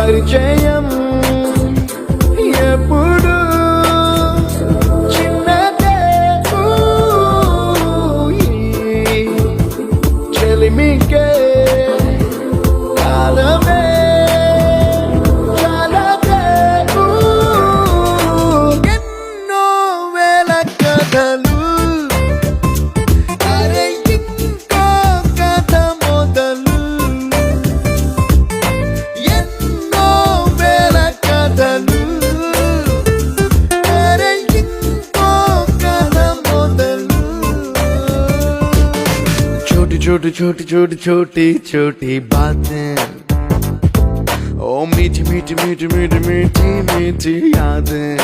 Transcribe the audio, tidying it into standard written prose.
పరిచయం ఎప్పుడు చిన్నదే చెలిమికే కాలమే చాలదే ఎన్నో వేల కథలు అరే ఇంకో కథ మొదలు ఎన్నో వేల కథలు అరే ఇంకో కథ మొదలు छोटी छोटी छोटी छोटी छोटी छोटी बातें ओ मीठी मीठी मीठी मीठी मीठी मीठी यादें